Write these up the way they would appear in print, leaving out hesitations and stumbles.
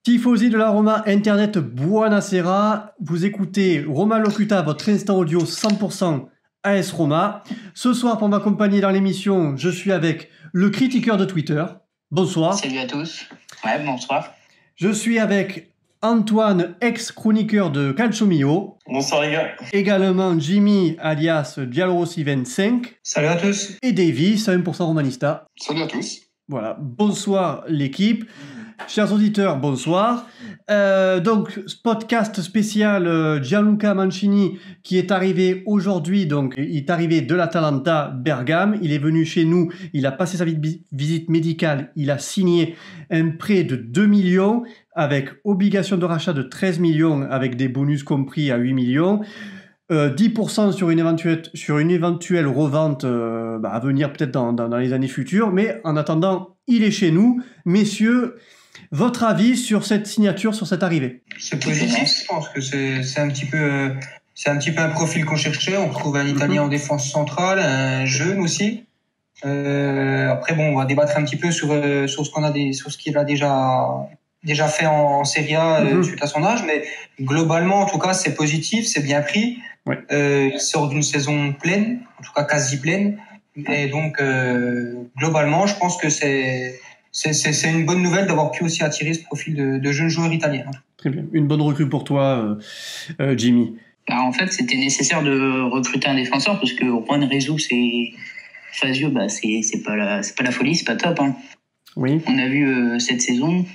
Tifosi de la Roma, Internet Buonasera. Vous écoutez Roma Locuta, votre instant audio 100% AS Roma. Ce soir, pour m'accompagner dans l'émission, je suis avec le critiqueur de Twitter. Bonsoir. Salut à tous. Ouais, bonsoir. Je suis avec Antoine, ex-chroniqueur de Calcio Mio. Bonsoir les gars. Également Jimmy, alias Giallorossi 25. Salut à tous. Et Davy, 100% Romanista. Salut à tous. Voilà, bonsoir l'équipe. Chers auditeurs, bonsoir. Donc, podcast spécial Gianluca Mancini qui est arrivé aujourd'hui. Donc, il est arrivé de l'Atalanta Bergame. Il est venu chez nous. Il a passé sa visite médicale. Il a signé un prêt de 2 millions avec obligation de rachat de 13 millions avec des bonus compris à 8 millions. 10% sur une éventuelle revente à venir peut-être dans les années futures. Mais en attendant, il est chez nous. Messieurs, votre avis sur cette signature, sur cette arrivée? C'est positif, je pense que c'est un petit peu un profil qu'on cherchait. On retrouve un Italien en défense centrale, un jeune aussi. Après, bon, on va débattre un petit peu sur ce qu'il a déjà fait en Serie A suite à son âge, mais globalement, en tout cas, c'est positif, c'est bien pris. Ouais. Il sort d'une saison pleine, en tout cas quasi pleine, et donc globalement, je pense que c'est une bonne nouvelle d'avoir pu aussi attirer ce profil de jeunes joueurs italiens. Très bien, une bonne recrue pour toi, Jimmy. En fait, c'était nécessaire de recruter un défenseur parce que Juan Rezou, Fazio, c'est pas la folie, c'est pas top. Hein. Oui. On a vu cette saison.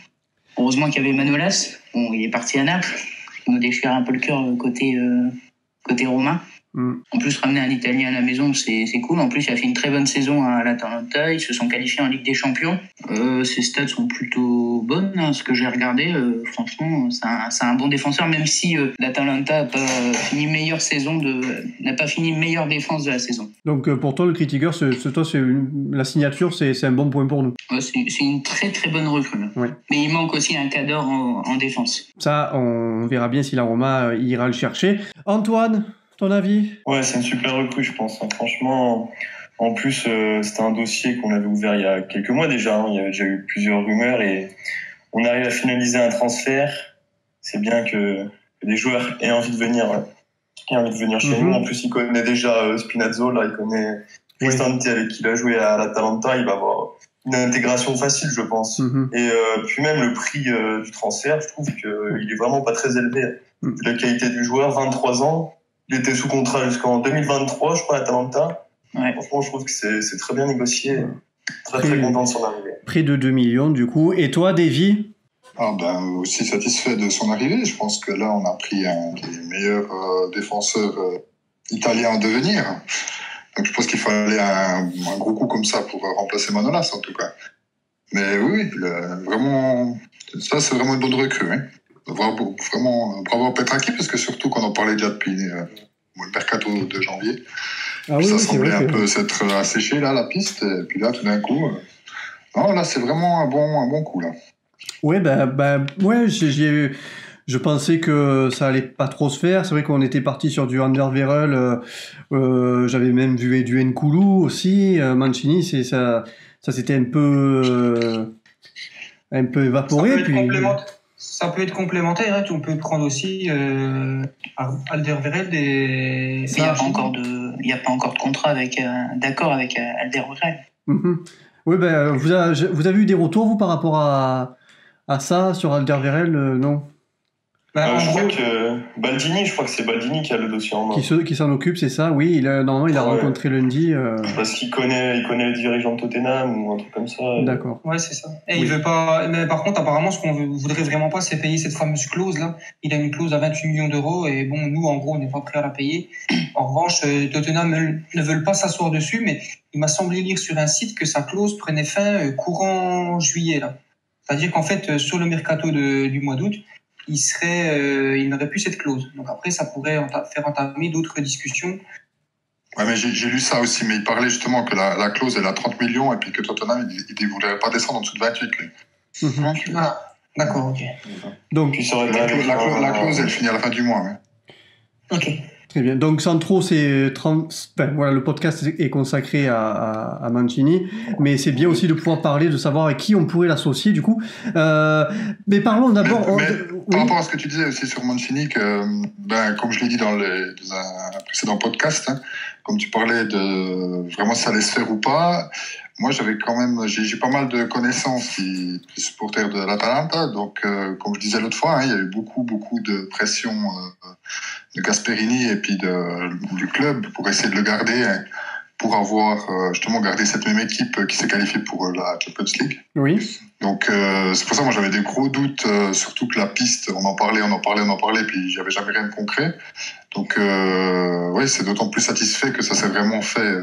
Heureusement qu'il y avait Manolas. Bon, il est parti à Naples. Il nous déchire un peu le cœur côté romain. En plus, ramener un Italien à la maison, c'est cool. En plus, il a fait une très bonne saison à l'Atalanta. Ils se sont qualifiés en Ligue des Champions. Ses stats sont plutôt bonnes, hein, ce que j'ai regardé. Franchement, c'est un bon défenseur, même si l'Atalanta n'a pas fini meilleure défense de la saison. Donc, pour toi, le critiqueur, la signature, c'est un bon point pour nous. Ouais, c'est une très très bonne recrue. Ouais. Mais il manque aussi un cadre en défense. Ça, on verra bien si la Roma ira le chercher. Antoine, ton avis? Ouais, c'est une super recrue, je pense. Franchement, en plus, c'était un dossier qu'on avait ouvert il y a quelques mois déjà. Hein. Il y avait déjà eu plusieurs rumeurs et on arrive à finaliser un transfert. C'est bien que des joueurs aient envie de venir chez nous. En plus, il connaît déjà Spinazzola, il connaît Cristante avec qui il a joué à l'Atalanta. Il va avoir une intégration facile, je pense. Et puis même le prix du transfert, je trouve qu'il est vraiment pas très élevé. La qualité du joueur, 23 ans. Il était sous contrat jusqu'en 2023, je crois, à Atalanta. Ouais. Franchement, je trouve que c'est très bien négocié. Très content de son arrivée. Près de 2 millions, du coup. Et toi, Davy? Aussi satisfait de son arrivée. Je pense que là, on a pris un des meilleurs défenseurs italiens à devenir. Donc, je pense qu'il fallait un gros coup comme ça pour remplacer Manolas, en tout cas. Mais oui, vraiment, ça, c'est vraiment une bonne recrue. Hein. Vraiment, bravo à Petracchi, parce que surtout qu'on en parlait déjà depuis le mercato de janvier. Ça semblait un peu s'être asséché, là, la piste. Et puis là, tout d'un coup... Non, là, c'est vraiment un bon coup, là. Ouais, je pensais que ça allait pas trop se faire. C'est vrai qu'on était parti sur du Alderweireld. J'avais même vu du Nkoulou aussi. Mancini, ça s'était un peu évaporé. Ça peut être complémentaire. Hein. On peut prendre aussi Alderweireld et... Il n'y a pas encore de contrat d'accord avec Alderweireld. Oui, vous avez eu des retours, vous, par rapport à ça, sur Alderweireld, non? Je crois que Baldini, c'est Baldini qui a le dossier en main. Qui s'en occupe, c'est ça, oui. Normalement, il a rencontré lundi. Parce qu'il connaît les dirigeants de Tottenham ou un truc comme ça. D'accord. Ouais, c'est ça. Et il veut pas. Mais par contre, apparemment, ce qu'on voudrait vraiment pas, c'est payer cette fameuse clause-là. Il a une clause à 28 millions d'euros et bon, nous, en gros, on n'est pas prêt à la payer. En revanche, Tottenham ne veulent pas s'asseoir dessus, mais il m'a semblé lire sur un site que sa clause prenait fin courant juillet, là. C'est-à-dire qu'en fait, sur le mercato du mois d'août, il n'aurait plus cette clause. Donc après, ça pourrait faire entamer d'autres discussions. Ouais, mais j'ai lu ça aussi, mais il parlait justement que la clause, elle a 30 millions, et puis que Tottenham, il ne voudrait pas descendre en dessous de 28. Voilà. D'accord, ok. Donc, la clause, elle finit à la fin du mois. Ouais. Ok. Très bien. Donc, Centro, c'est 30... voilà, le podcast est consacré à Mancini, mais c'est bien aussi de pouvoir parler, de savoir avec qui on pourrait l'associer, du coup. Mais parlons d'abord... Par rapport à ce que tu disais aussi sur Mancini, comme je l'ai dit dans un précédent podcast, hein, comme tu parlais de vraiment si ça allait se faire ou pas, moi j'ai pas mal de connaissances qui supporters de l'Atalanta, donc comme je disais l'autre fois, hein, il y a eu beaucoup de pression de Gasperini et puis du club pour essayer de le garder, hein, pour avoir justement gardé cette même équipe qui s'est qualifiée pour la Champions League. Oui. Donc c'est pour ça moi j'avais des gros doutes, surtout que la piste, on en parlait, puis j'avais jamais rien de concret. Donc oui, c'est d'autant plus satisfait que ça s'est vraiment fait.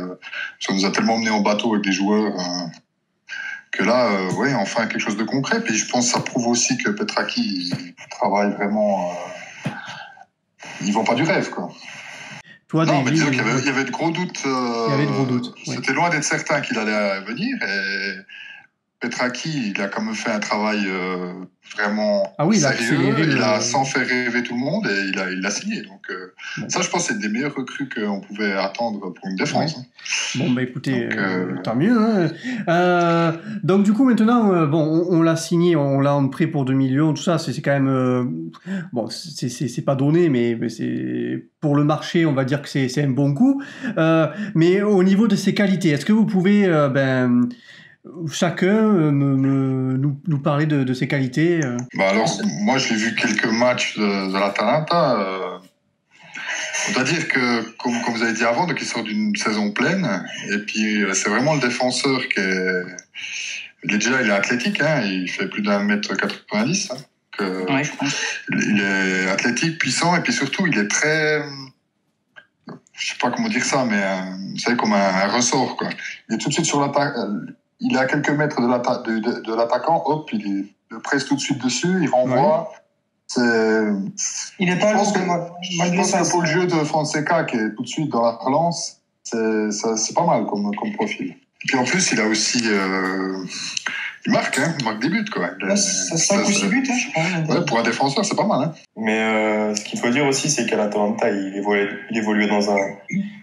Ça nous a tellement mené en bateau avec des joueurs que là, oui, enfin quelque chose de concret. Puis je pense que ça prouve aussi que Petracchi travaille vraiment. Ils vont pas du rêve, quoi. Toi, non, mais disons qu'il y avait de gros doutes. Il y avait de gros doutes. C'était loin d'être certain qu'il allait venir. Et Petracchi, il a quand même fait un travail vraiment sérieux. Il a sans faire rêver tout le monde et il l'a signé. Donc ça, je pense, c'est des meilleures recrues qu'on pouvait attendre pour une défense. Ouais. Bon, bah écoutez, tant mieux. Hein. Donc du coup, maintenant, on l'a signé, on l'a en prêt pour 2 millions, tout ça, c'est quand même... bon, c'est pas donné, mais c'est pour le marché, on va dire que c'est un bon coup. Mais au niveau de ses qualités, est-ce que vous pouvez... chacun nous parler de ses qualités. Alors, moi, j'ai vu quelques matchs de l'Atalanta. On doit dire que, comme vous avez dit avant, donc il sort d'une saison pleine. Et puis, c'est vraiment le défenseur qui est... Il est athlétique, hein, il fait plus d'1m90. Hein, ouais, je pense. Il est athlétique, puissant, et puis surtout, il est très... Je sais pas comment dire ça, mais vous savez, comme un ressort, quoi. Il est tout de suite sur l'attaque... Il est à quelques mètres de l'attaquant, hop, il presse tout de suite dessus, il renvoie. Ouais. Il n'est pas je pense que pour le jeu de Fonseca, qui est tout de suite dans la relance, c'est pas mal comme profil. Et puis en plus, il a aussi... il marque des buts, quoi. C'est 5 ou 6 buts, hein, je crois. Ouais, pour un défenseur, c'est pas mal. Hein. Mais ce qu'il faut dire aussi, c'est qu'à l'Atalanta, il évoluait dans un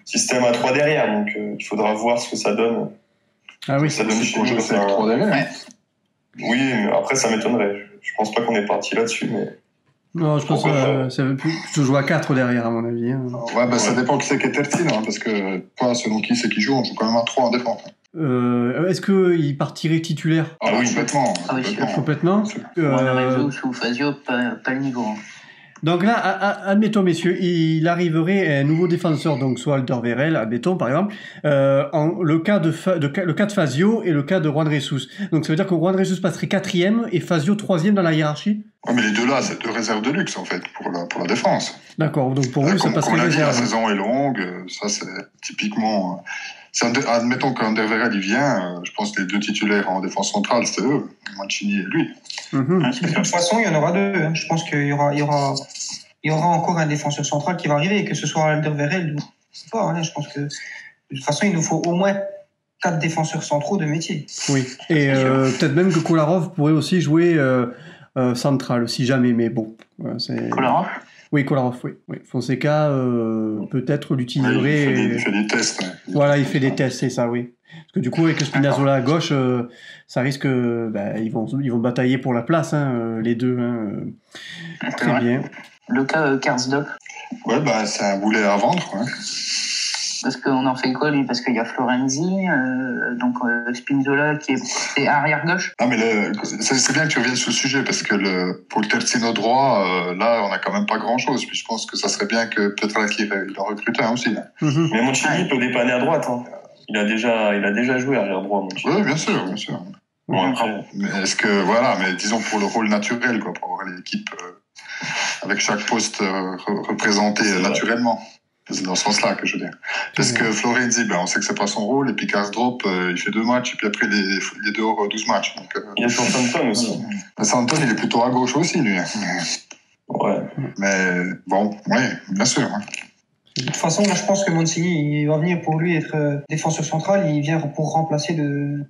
système à 3 derrière, donc il faudra voir ce que ça donne. Ah oui, ça donne chez jeu avec 3 derrière. Ouais. Oui, mais après, ça m'étonnerait. Je pense pas qu'on est parti là-dessus, mais... Non, je pense que ça veut plutôt jouer à 4 derrière, à mon avis. Hein. Ouais, ça dépend qui c'est qui est Tertine, hein, parce que selon qui c'est qui joue, on joue quand même à 3 en défense. Est-ce qu'il partirait titulaire? Ah oui, complètement. Complètement. Sous Fazio, pas le niveau. Hein. Donc là, admettons, messieurs, il arriverait un nouveau défenseur, donc soit Alderweireld, admettons, par exemple, le cas de Fazio et le cas de Juan Jesus. Donc ça veut dire que Juan Jesus passerait 4e et Fazio 3e dans la hiérarchie? Ouais, mais les deux là, c'est 2 réserves de luxe, en fait, pour la défense. D'accord, donc pour vous, ça passerait réserve. Comme on l'a dit, la saison est longue, ça c'est typiquement... admettons qu'Alderweireld il vient, je pense que les 2 titulaires en défense centrale, c'était eux, Mancini et lui. De toute façon, il y en aura 2. Hein. Je pense qu'il y aura encore un défenseur central qui va arriver, que ce soit Alderweireld ou pas. Hein. Je pense que de toute façon, il nous faut au moins 4 défenseurs centraux de métier. Oui, et peut-être même que Kolarov pourrait aussi jouer central, si jamais, mais bon. Kolarov ? Oui, Kolarov, oui. Fonseca, peut-être l'utiliserait... Il fait des tests. Hein. Voilà, il fait des tests, c'est ça, oui. Parce que du coup, avec Spinazzola à gauche, ça risque... ils vont batailler pour la place, hein, les deux. Hein, très bien. Le cas Karsdorp. Ouais, c'est un boulet à vendre, quoi. Parce qu'on en fait quoi, lui? Parce qu'il y a Florenzi, donc Spinazzola qui est arrière-gauche. Ah, mais c'est bien que tu reviennes sur le sujet, parce que pour le terzino droit, là, on n'a quand même pas grand-chose. Puis je pense que ça serait bien que Petracchi en recrute un aussi. Là. Mais Mancini peut dépanner à droite. Hein. Il a déjà joué arrière droit, Mancini. Oui, bien sûr. Bon, mais est-ce que, voilà, mais disons pour le rôle naturel, quoi, pour avoir l'équipe avec chaque poste représenté naturellement. C'est dans ce sens-là que je veux dire. Parce que Florenzi, on sait que c'est pas son rôle, et puis Karsdorp, il fait 2 matchs, et puis après, il est dehors 12 matchs. Donc, il y a Santon aussi. Santon, il est plutôt à gauche aussi, lui. Ouais. Mais bon, oui, bien sûr. Hein. De toute façon, là, je pense que Mancini, il va venir pour lui être défenseur central. Il vient pour remplacer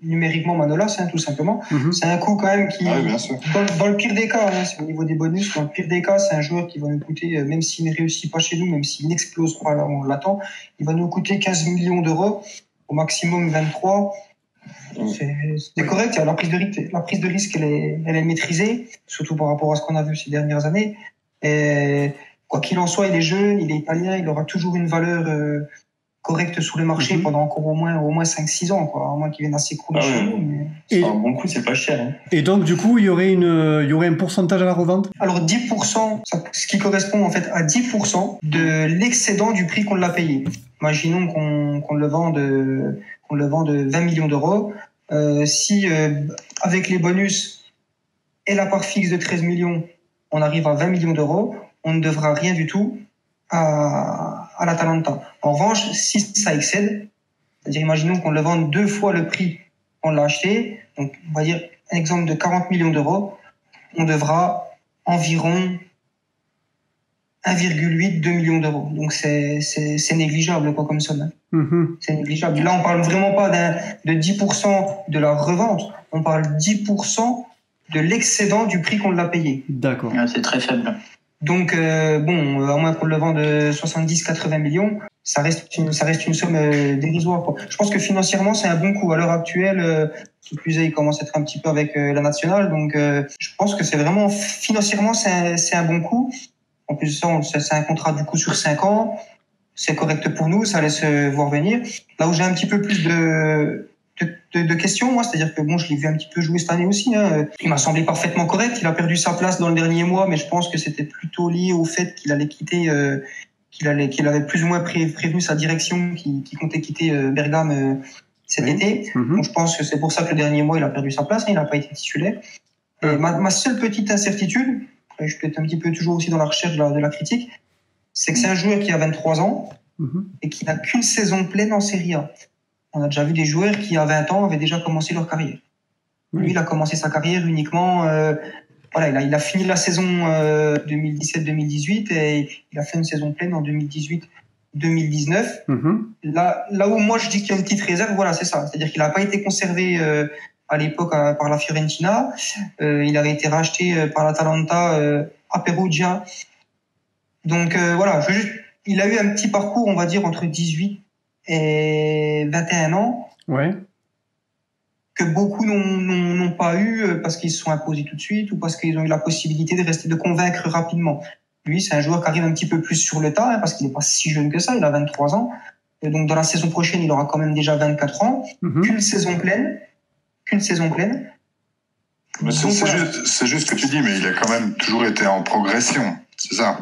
numériquement Manolas, tout simplement. C'est un coup quand même qui, dans le pire des cas, c'est au niveau des bonus, dans le pire des cas, c'est un joueur qui va nous coûter, même s'il ne réussit pas chez nous, même s'il n'explose pas, là, on l'attend, il va nous coûter 15 millions d'euros, au maximum 23. C'est correct, la prise de risque, elle est maîtrisée, surtout par rapport à ce qu'on a vu ces dernières années. Et quoi qu'il en soit, il est jeune, il est italien, il aura toujours une valeur correcte sur le marché pendant encore au moins 5-6 ans, quoi, à moins qu'il vienne à s'écrouler chez nous. Mais... C'est un bon coup, c'est pas cher. Hein. Et donc, du coup, il y aurait un pourcentage à la revente? Alors, 10%, ce qui correspond en fait à 10% de l'excédent du prix qu'on l'a payé. Imaginons qu'on le vende 20 millions d'euros. Si, avec les bonus et la part fixe de 13 millions, on arrive à 20 millions d'euros, on ne devra rien du tout à l'Atalanta. En revanche, si ça excède, c'est-à-dire imaginons qu'on le vende 2 fois le prix qu'on l'a acheté, donc on va dire un exemple de 40 millions d'euros, on devra environ 1,8-2 millions d'euros. Donc c'est négligeable quoi comme somme. C'est négligeable. Là, on parle vraiment pas de 10% de la revente, on parle 10% de l'excédent du prix qu'on l'a payé. D'accord. C'est très faible. Donc, à moins qu'on le vende 70-80 millions, ça reste une somme dérisoire, quoi. Je pense que financièrement, c'est un bon coup. À l'heure actuelle, qui plus est, il commence à être un petit peu avec la nationale. Donc, je pense que c'est vraiment, financièrement, c'est un bon coup. En plus, c'est un contrat du coup sur 5 ans. C'est correct pour nous, ça laisse voir venir. Là où j'ai un petit peu plus de questions, moi, c'est-à-dire que je l'ai vu un petit peu jouer cette année aussi. Il m'a semblé parfaitement correct. Il a perdu sa place dans le dernier mois, mais je pense que c'était plutôt lié au fait qu'il allait quitter, qu'il avait plus ou moins prévenu sa direction, qu'il comptait quitter Bergame cet été. Donc je pense que c'est pour ça que le dernier mois il a perdu sa place, il n'a pas été titulaire. Et ma seule petite incertitude, je suis peut-être un petit peu toujours aussi dans la recherche de la critique, c'est que c'est un joueur qui a 23 ans et qui n'a qu'une saison pleine en Serie A. On a déjà vu des joueurs qui, à 20 ans, avaient déjà commencé leur carrière. Lui, il a commencé sa carrière uniquement... il a fini la saison 2017-2018 et il a fait une saison pleine en 2018-2019. Là où moi, je dis qu'il y a une petite réserve, voilà, c'est ça. C'est-à-dire qu'il n'a pas été conservé à l'époque par la Fiorentina. Il avait été racheté par l'Atalanta à Perugia. Donc, il a eu un petit parcours, on va dire, entre 18 et 21 ans, que beaucoup n'ont pas eu parce qu'ils se sont imposés tout de suite ou parce qu'ils ont eu la possibilité de convaincre rapidement. Lui, c'est un joueur qui arrive un petit peu plus sur le tas, parce qu'il n'est pas si jeune que ça, il a 23 ans. Et donc, dans la saison prochaine, il aura quand même déjà 24 ans. Qu'une saison pleine. Mais c'est juste ce que tu dis, mais il a quand même toujours été en progression. C'est ça.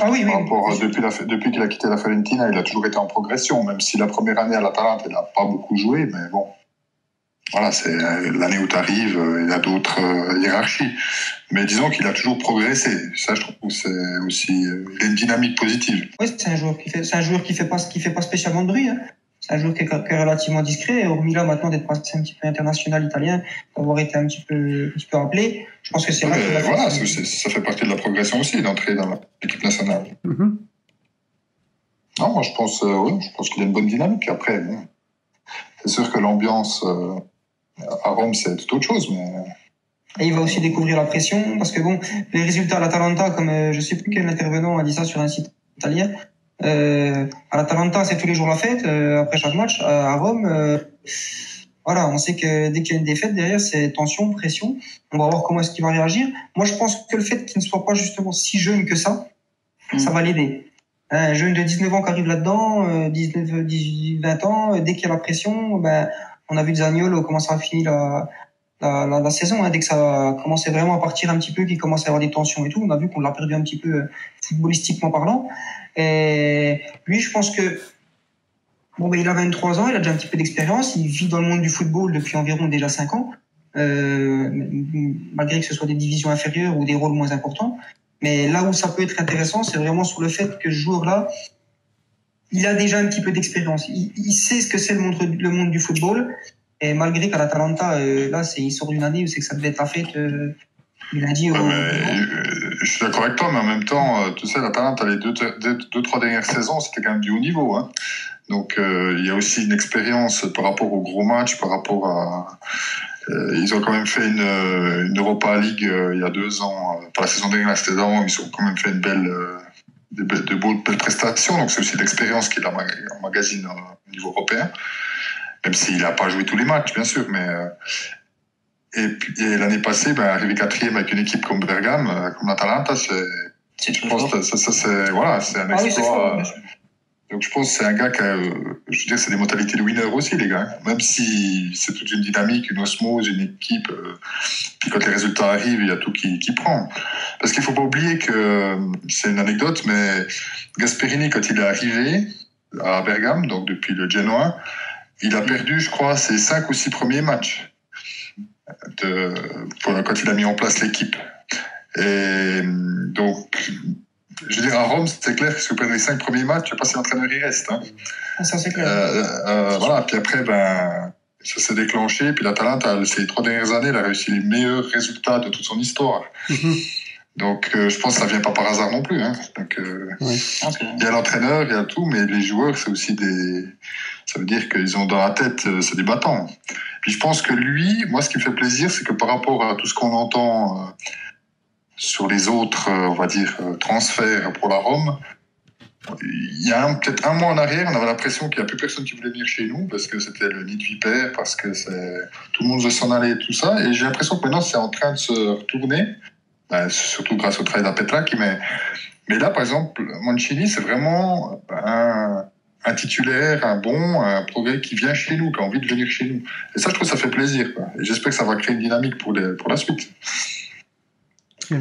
Ah oui. Depuis qu'il a quitté la Fiorentina, il a toujours été en progression, même si la première année à l'Atalanta, il n'a pas beaucoup joué, mais bon. Voilà, c'est l'année où tu arrives, il y a d'autres hiérarchies. Mais disons qu'il a toujours progressé. Ça, je trouve que c'est aussi il a une dynamique positive. Oui, c'est un joueur qui fait pas spécialement de bruit. C'est un joueur qui est relativement discret. Hormis là, maintenant, d'être passé un petit peu international italien, d'avoir été un petit peu appelé. Je pense que c'est là qu'il a fait. Voilà, ça fait partie de la progression aussi, d'entrer dans l'équipe nationale. Non, moi, je pense qu'il a une bonne dynamique. Après, c'est sûr que l'ambiance à Rome, c'est tout autre chose, mais... Et il va aussi découvrir la pression, parce que les résultats à l'Atalanta, comme je sais plus quel intervenant a dit ça sur un site italien, à l'Atalanta, c'est tous les jours la fête, après chaque match. À Rome, on sait que dès qu'il y a une défaite derrière, c'est tension, pression. On va voir comment est-ce qu'il va réagir. Moi, je pense que le fait qu'il ne soit pas justement si jeune que ça va l'aider. Un jeune de 19 ans qui arrive là-dedans, 18, 20 ans, dès qu'il y a la pression, on a vu Zaniolo comment ça a fini la saison, dès que ça commençait vraiment à partir un petit peu, qu'il commençait à avoir des tensions et tout, on a vu qu'on l'a perdu un petit peu footballistiquement parlant. Et lui, je pense que il a 23 ans, il a déjà un petit peu d'expérience, il vit dans le monde du football depuis environ déjà 5 ans, malgré que ce soit des divisions inférieures ou des rôles moins importants. Mais là où ça peut être intéressant, c'est vraiment sur le fait que ce joueur-là, il a déjà un petit peu d'expérience. Il sait ce que c'est le monde du football. Et malgré qu'à l'Atalanta, il sort d'une année où c'est que ça devait être la fête Il a dit je suis d'accord avec toi, mais en même temps, tu sais, l'Atalanta, les deux, 3 dernières saisons, c'était quand même du haut niveau. Hein. Donc, il y a aussi une expérience par rapport aux gros matchs, par rapport à... ils ont quand même fait une Europa League il y a 2 ans. Pas la saison dernière, c'était d'avant, mais ils ont quand même fait une belle prestation. Donc, c'est aussi l'expérience qu'il emmagasine au niveau européen. Même s'il n'a pas joué tous les matchs, bien sûr, mais... Et l'année passée, arriver 4e avec une équipe comme Bergame, comme l'Atalanta, je pense que c'est un exploit. Donc je pense que c'est un gars qui a, je veux dire, c'est des mentalités de winner aussi, les gars. Même si c'est toute une dynamique, une osmose, une équipe, puis quand les résultats arrivent, il y a tout qui prend. Parce qu'il faut pas oublier que, c'est une anecdote, mais Gasperini, quand il est arrivé à Bergame, donc depuis le Genoa, il a perdu, je crois, ses 5 ou 6 premiers matchs. Quand il a mis en place l'équipe. Et donc, je veux dire, à Rome, c'est clair que si vous perdez les 5 premiers matchs, je ne sais pas si l'entraîneur y reste. Hein. Ça, c'est clair. Voilà, puis après, ça s'est déclenché. Puis l'Atalanta, ces 3 dernières années, elle a réussi les meilleurs résultats de toute son histoire. Donc, je pense que ça ne vient pas par hasard non plus. Hein. Donc, il y a l'entraîneur, il y a tout, mais les joueurs, c'est aussi ça veut dire qu'ils ont dans la tête, c'est des battants. Puis je pense que lui, moi, ce qui me fait plaisir, c'est que par rapport à tout ce qu'on entend sur les autres, on va dire, transferts pour la Rome, il y a peut-être 1 mois en arrière, on avait l'impression qu'il n'y a plus personne qui voulait venir chez nous parce que c'était le nid de vipère, parce que tout le monde veut s'en aller et tout ça. Et j'ai l'impression que maintenant, c'est en train de se retourner, surtout grâce au travail d'Apetraki. Mais là, par exemple, Mancini, c'est vraiment un titulaire, un progrès qui vient chez nous, qui a envie de venir chez nous. Et ça, je trouve que ça fait plaisir. Quoi. Et j'espère que ça va créer une dynamique pour la suite.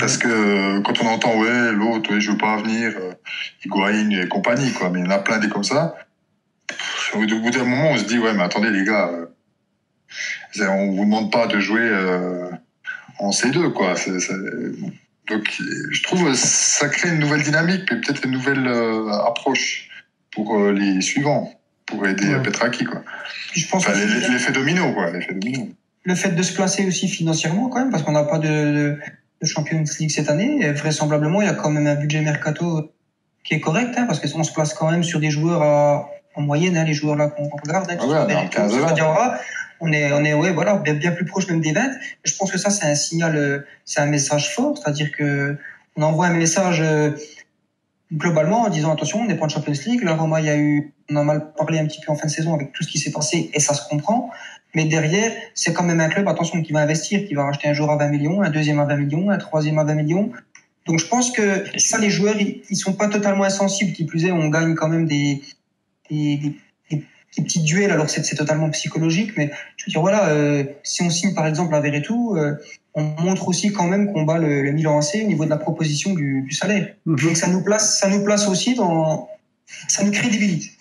Parce que quand on entend, l'autre, je veux pas venir, Higuaín et compagnie, quoi. Mais il y en a plein des comme ça. Au bout d'un moment, on se dit, mais attendez, les gars, on vous demande pas de jouer en C2, quoi. Donc, je trouve que ça crée une nouvelle dynamique, et peut-être une nouvelle approche pour les suivants, pour aider Petraki, quoi. Je pense l'effet domino, quoi. L'effet domino. Le fait de se placer aussi financièrement, quand même, parce qu'on n'a pas de Champions League cette année, et vraisemblablement, il y a quand même un budget mercato qui est correct, hein, parce qu'on se place quand même sur des joueurs en moyenne, hein, les joueurs là qu'on regarde, hein, on est bien plus proche même des 20. Je pense que ça, c'est un signal, c'est un message fort, c'est-à-dire que on envoie un message globalement en disant attention, on n'est pas en Champions League. La Roma, on a mal parlé un petit peu en fin de saison avec tout ce qui s'est passé et ça se comprend. Mais derrière, c'est quand même un club, attention, qui va investir, qui va racheter un joueur à 20 millions, un deuxième à 20 millions, un troisième à 20 millions. Donc je pense que ça, les joueurs, ils sont pas totalement insensibles. Qui plus est, on gagne quand même des petits duels, alors c'est totalement psychologique. Mais je veux dire, si on signe par exemple à Verretou, on montre aussi quand même qu'on bat le Milan AC au niveau de la proposition du salaire. Donc ça nous place aussi ça nous crédibilise.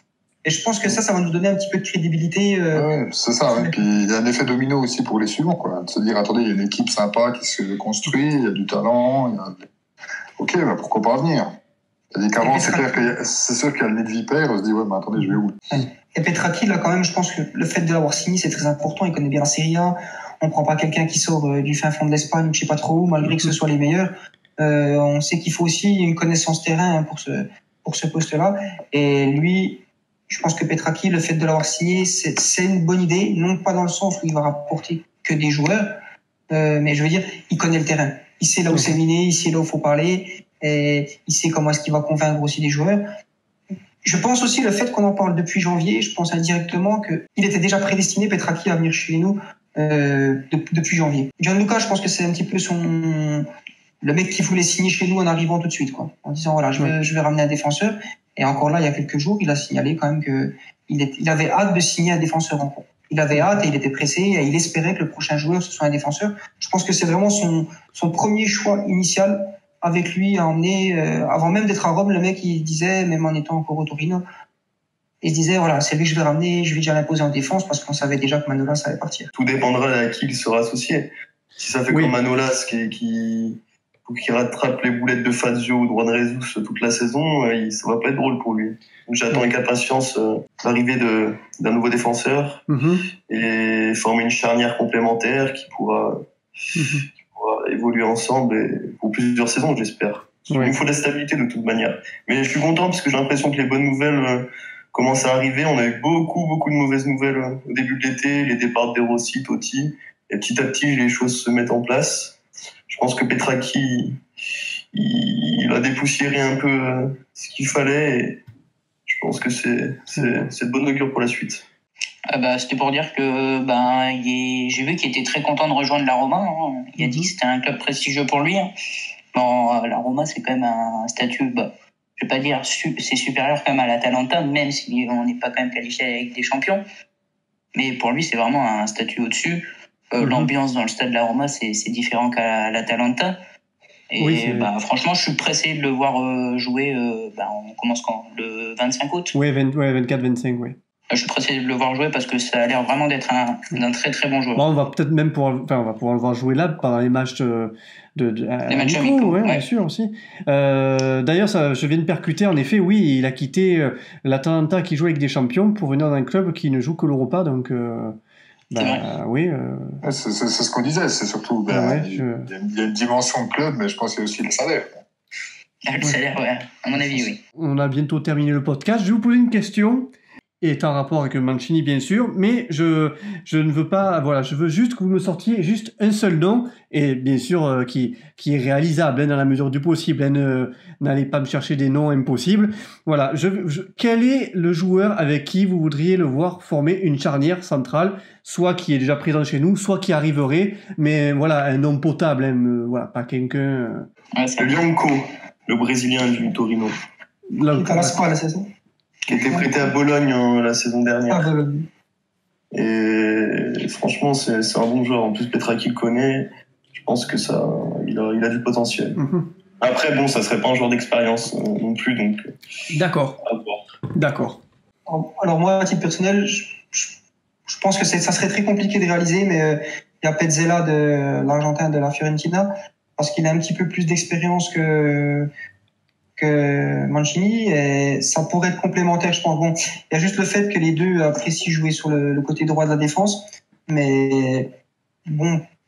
Et je pense que ça va nous donner un petit peu de crédibilité. C'est ça. Et puis il y a un effet domino aussi pour les suivants, quoi. De se dire, attendez, il y a une équipe sympa qui se construit, il y a du talent. Ok, pourquoi pas venir? C'est-à-dire qu'avant, c'est sûr qu'il y a le nez de vipère, on se dit, mais attendez, je vais où? Et Petraki, là, quand même, je pense que le fait de l'avoir signé, c'est très important. Il connaît bien la Serie A. On prend pas quelqu'un qui sort du fin fond de l'Espagne, je sais pas trop où, malgré que ce soit les meilleurs. On sait qu'il faut aussi une connaissance terrain pour ce poste-là. Et lui, je pense que Petraki, le fait de l'avoir signé, c'est une bonne idée. Non pas dans le sens où il va rapporter que des joueurs, mais je veux dire, il connaît le terrain. Il sait là où c'est miné, il sait là où il faut parler, et il sait comment est-ce qu'il va convaincre aussi les joueurs. Je pense aussi le fait qu'on en parle depuis janvier, je pense indirectement qu'il était déjà prédestiné, Petraki, à venir chez nous depuis janvier. Gianluca, je pense que c'est un petit peu le mec qui voulait signer chez nous en arrivant tout de suite, quoi. En disant, voilà, je vais ramener un défenseur. Et encore là, il y a quelques jours, il a signalé quand même qu'il avait hâte de signer un défenseur encore. Il avait hâte et il était pressé et il espérait que le prochain joueur, ce soit un défenseur. Je pense que c'est vraiment son premier choix initial avec lui à emmener, avant même d'être à Rome, le mec, il disait, même en étant encore au Torino, il se disait, voilà, c'est lui que je vais ramener, je vais déjà l'imposer en défense parce qu'on savait déjà que Manolas allait partir. Tout dépendra à qui il sera associé. Si ça fait comme Manolas qui rattrape les boulettes de Fazio ou de Juan Jesus toute la saison, ça va pas être drôle pour lui. Donc j'attends avec impatience l'arrivée d'un nouveau défenseur et former une charnière complémentaire qui pourra évoluer ensemble et pour plusieurs saisons, j'espère. Il nous faut de la stabilité de toute manière. Mais je suis content parce que j'ai l'impression que les bonnes nouvelles commencent à arriver. On a eu beaucoup de mauvaises nouvelles au début de l'été, les départs de De Rossi, Totti, et petit à petit les choses se mettent en place. Je pense que Petracchi, il a dépoussiéré un peu ce qu'il fallait et je pense que c'est de bonne augure pour la suite. C'était pour dire que j'ai vu qu'il était très content de rejoindre la Roma. Hein. Il a dit que c'était un club prestigieux pour lui. Hein. Bon, la Roma, c'est quand même un statut, je vais pas dire c'est supérieur quand même à l'Atalanta, même si on n'est pas quand même qualifié avec des champions. Mais pour lui, c'est vraiment un statut au-dessus. L'ambiance dans le stade de la Roma, c'est différent qu'à l'Atalanta. Et franchement, je suis pressé de le voir jouer. On commence quand ? Le 25 août ? Oui, 24-25, oui. Je suis pressé de le voir jouer parce que ça a l'air vraiment d'être d'un très très bon joueur. Bon, on va peut-être même pouvoir le voir jouer là pendant les matchs les matchs amicaux, ouais, bien sûr aussi. D'ailleurs, je viens de percuter, en effet, oui, il a quitté l'Atalanta qui joue avec des champions pour venir dans un club qui ne joue que l'Europa, donc oui. C'est ce qu'on disait, c'est surtout il y a une dimension de club, mais je pense qu'il y a aussi le salaire. Le salaire, ouais, à mon avis, oui. On a bientôt terminé le podcast. Je vais vous poser une question. Est en rapport avec Mancini, bien sûr, mais je ne veux pas, je veux juste que vous me sortiez juste un seul nom, et bien sûr qui est réalisable dans la mesure du possible, n'allez pas me chercher des noms impossibles. Voilà, quel est le joueur avec qui vous voudriez le voir former une charnière centrale, soit qui est déjà présent chez nous, soit qui arriverait, mais voilà, un nom potable, pas quelqu'un... Le Bianco, le Brésilien du Torino. Qui était prêté à Bologne la saison dernière. Et franchement, c'est un bon joueur. En plus, Petracchi le connaît. Je pense que il a du potentiel. Après, ça serait pas un joueur d'expérience non plus, donc. D'accord. Alors moi, à titre personnel, je pense que ça serait très compliqué de réaliser, mais il y a Pezzella de l'Argentin de la Fiorentina, parce qu'il a un petit peu plus d'expérience que Mancini, et ça pourrait être complémentaire, je pense. Il y a juste le fait que les deux apprécient jouer sur le côté droit de la défense, mais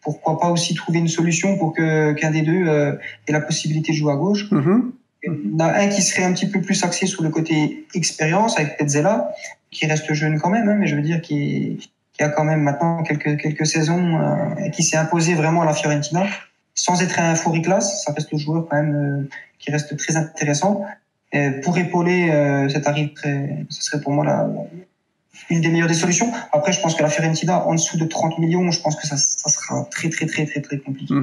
pourquoi pas aussi trouver une solution pour qu'un des deux ait la possibilité de jouer à gauche. Il y en a un qui serait un petit peu plus axé sur le côté expérience avec Pezzella, qui reste jeune quand même, mais je veux dire qui a quand même maintenant quelques saisons et qui s'est imposé vraiment à la Fiorentina sans être un Fouriclas. Ça reste le joueur quand même qui reste très intéressant. Et pour épauler cet arrive, ce serait pour moi une des meilleures des solutions. Après, je pense que la Fiorentina, en dessous de 30 millions, je pense que ça sera très compliqué.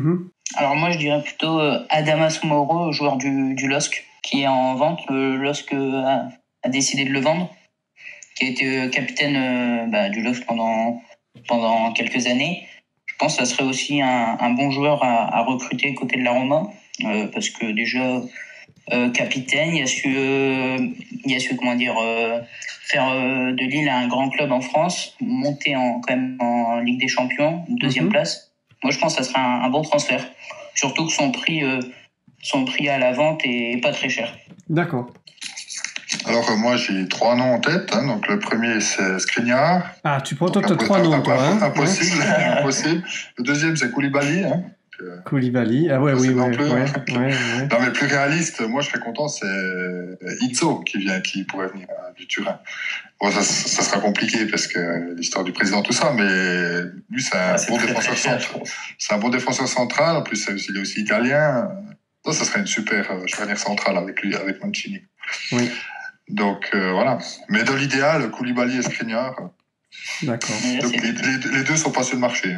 Alors moi, je dirais plutôt Adamas Mauro, joueur du LOSC, qui est en vente. Le LOSC a décidé de le vendre, qui a été capitaine du LOSC pendant quelques années. Je pense que ça serait aussi un bon joueur à recruter côté de la Roma, parce que déjà capitaine, il a su faire de Lille un grand club en France, monter quand même en Ligue des Champions, une deuxième place. Moi, je pense que ça serait un bon transfert, surtout que son prix à la vente est pas très cher. D'accord. Alors moi j'ai 3 noms en tête, donc le premier c'est Skriniar. Ah, tu prends toi 3 noms, toi, hein. Impossible. Le deuxième c'est Koulibaly. Koulibaly, ah ouais. Non, mais plus réaliste, moi je serais content, c'est Izzo qui pourrait venir du Turin. Bon, ça sera compliqué parce que l'histoire du président, tout ça, mais lui c'est un bon défenseur central. C'est un bon défenseur central, en plus il est aussi italien. Ça serait une super charnière centrale avec lui, avec Mancini. Oui. Donc voilà. Mais dans l'idéal, Koulibaly et Skriniar. D'accord. Donc les deux sont pas sur le marché.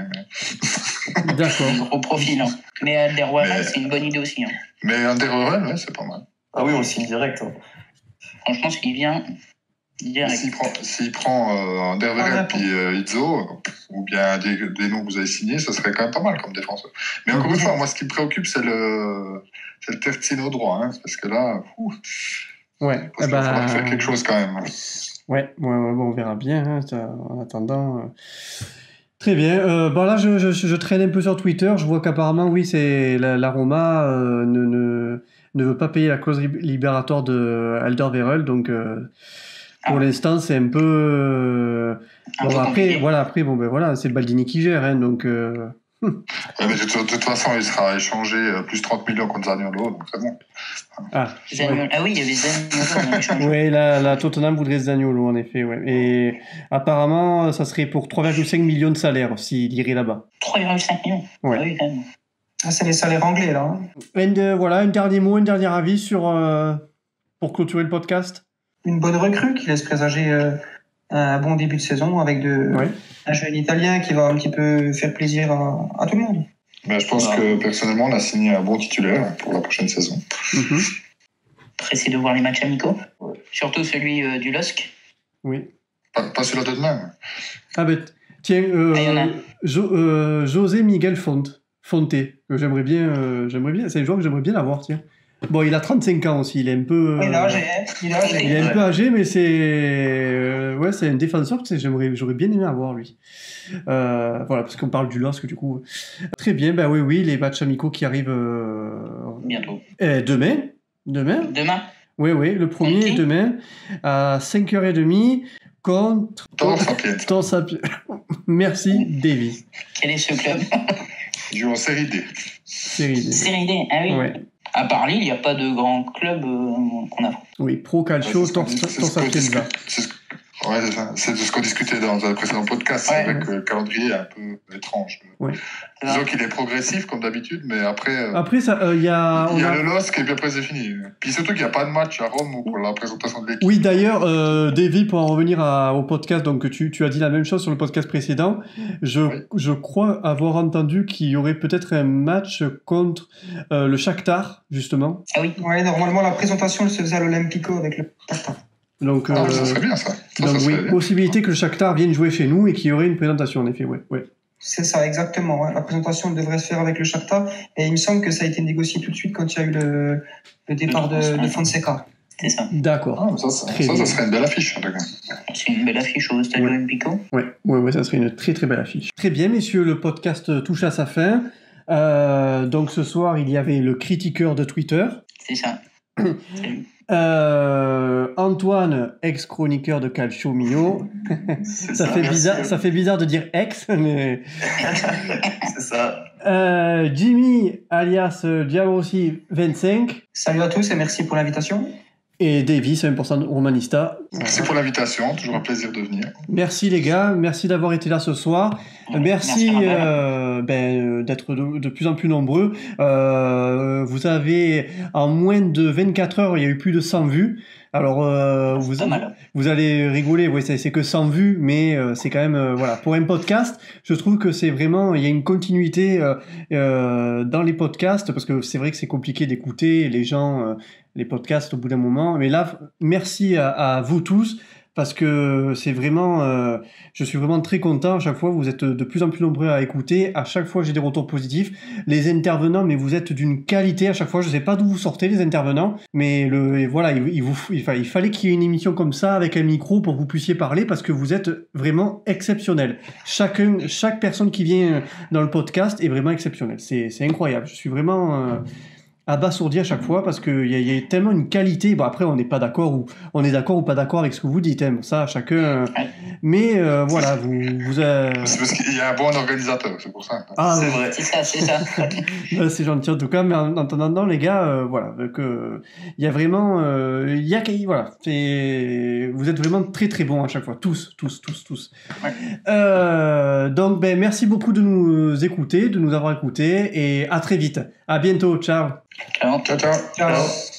D'accord. Gros profil. Hein. Mais Alderweireld, c'est une bonne idée aussi. Hein. Mais Alderweireld, c'est pas mal. Ah oui, on le signe direct. Franchement, s'il vient direct. S'il prend Alderweireld puis Izzo, ou bien des noms que vous avez signés, ça serait quand même pas mal comme défenseur. Mais encore une fois, moi, ce qui me préoccupe, c'est le Terzino droit, parce que là, ouais. Il faudra faire quelque chose quand même. Ouais, on verra bien. En attendant. Très bien. Là, je traîne un peu sur Twitter. Je vois qu'apparemment, oui, c'est la Roma ne veut pas payer la clause libératoire de Alderweireld. Donc, pour l'instant, c'est un peu. Après, c'est Baldini qui gère. Donc, Mais de toute façon, il sera échangé plus 30 millions contre Zaniolo, donc c'est bon. Ah oui, il y avait Zaniolo dans l'échange. Oui, la Tottenham voudrait Zaniolo, en effet. Ouais. Et apparemment, ça serait pour 3,5 millions de salaire s'il irait là-bas. 3,5 millions. Ouais. Ah oui, quand même. Ah, c'est les salaires anglais, là. Voilà, un dernier mot, un dernier avis pour clôturer le podcast. Une bonne recrue qui laisse présager un bon début de saison avec un jeune Italien qui va un petit peu faire plaisir à tout le monde. Mais je pense que personnellement, on a signé un bon titulaire pour la prochaine saison. Pressé de voir les matchs amicaux. Surtout celui du LOSC. Oui. Pas celui-là de demain. Ah ben, tiens, José Miguel Fonte, que j'aimerais bien, c'est un joueur que j'aimerais bien avoir, tiens. Bon, il a 35 ans aussi, il est un peu... il est âgé, Il est un peu âgé, mais c'est un défenseur que j'aurais bien aimé avoir, lui. Voilà, parce qu'on parle du LOSC, du coup. Très bien, ben oui, les matchs amicaux qui arrivent... Bientôt. Demain. Oui, le premier est demain, à 5h30, contre... Torre-Saint-Pierre. Merci, Davy. Quel est ce club? Il joue en série D. Série D, ah oui. Ouais. À part Lille, il n'y a pas de grand club qu'on a. Oui, Pro Calcio, Torre-Saint-Pierre. Ouais, c'est ça. C'est de ce qu'on discutait dans un précédent podcast, avec le calendrier un peu étrange. Ouais. Disons qu'il est progressif, comme d'habitude, mais après... Après, il y a... Il y a le LOSC et puis après, c'est fini. Puis surtout qu'il n'y a pas de match à Rome pour la présentation de l'équipe. Oui, d'ailleurs, Davy, pour en revenir au podcast, donc tu as dit la même chose sur le podcast précédent. Je crois avoir entendu qu'il y aurait peut-être un match contre le Shakhtar, justement. Ah oui. Ouais, normalement, la présentation, elle se faisait à l'Olympico avec le Shakhtar. Donc, ça serait bien, ça. Donc, possibilité que le Shakhtar vienne jouer chez nous et qu'il y aurait une présentation, en effet, ouais. C'est ça, exactement. Ouais. La présentation devrait se faire avec le Shakhtar. Et il me semble que ça a été négocié tout de suite quand il y a eu le départ de Fonseca. C'est ça. D'accord. Ça serait une belle affiche, en tout cas. C'est une belle affiche au Stade Olympico. Ouais, ça serait une très très belle affiche. Très bien, messieurs, le podcast touche à sa fin. Donc ce soir, il y avait le critiqueur de Twitter. C'est ça. Salut. Antoine, ex-chroniqueur de Calcio Mio. ça fait bizarre de dire ex, mais... C'est ça. Jimmy, alias Diamossi 25. Salut à tous et merci pour l'invitation. Et Davy, 100% Romanista. Merci pour l'invitation, toujours un plaisir de venir. Merci les gars, merci d'avoir été là ce soir. Merci d'être de plus en plus nombreux. Vous avez, en moins de 24 heures, il y a eu plus de 100 vues. Alors, vous allez rigoler, c'est que 100 vues, mais c'est quand même, voilà, pour un podcast, je trouve que c'est vraiment, il y a une continuité dans les podcasts, parce que c'est vrai que c'est compliqué d'écouter les gens, les podcasts au bout d'un moment. Mais là, merci à vous tous, parce que c'est vraiment, je suis vraiment très content. À chaque fois, vous êtes de plus en plus nombreux à écouter. À chaque fois, j'ai des retours positifs. Les intervenants, mais vous êtes d'une qualité à chaque fois. Je sais pas d'où vous sortez, les intervenants, mais voilà, il fallait qu'il y ait une émission comme ça avec un micro pour que vous puissiez parler, parce que vous êtes vraiment exceptionnels. Chaque personne qui vient dans le podcast est vraiment exceptionnelle. C'est incroyable. Je suis vraiment abasourdi à chaque fois, parce qu'il y a tellement une qualité. Bon, après, on n'est pas d'accord, ou on est d'accord ou pas d'accord avec ce que vous dites, hein. Ça, chacun. Mais voilà, vous C'est parce qu'il y a un bon organisateur, c'est pour ça. Ah, c'est vrai. C'est ça. C'est gentil en tout cas, mais en attendant, les gars, voilà, que il y a vraiment, voilà, vous êtes vraiment très très bons à chaque fois, tous. Ouais. Donc, merci beaucoup de nous écouter, de nous avoir écoutés, et à très vite. À bientôt, ciao. Ciao. Ciao.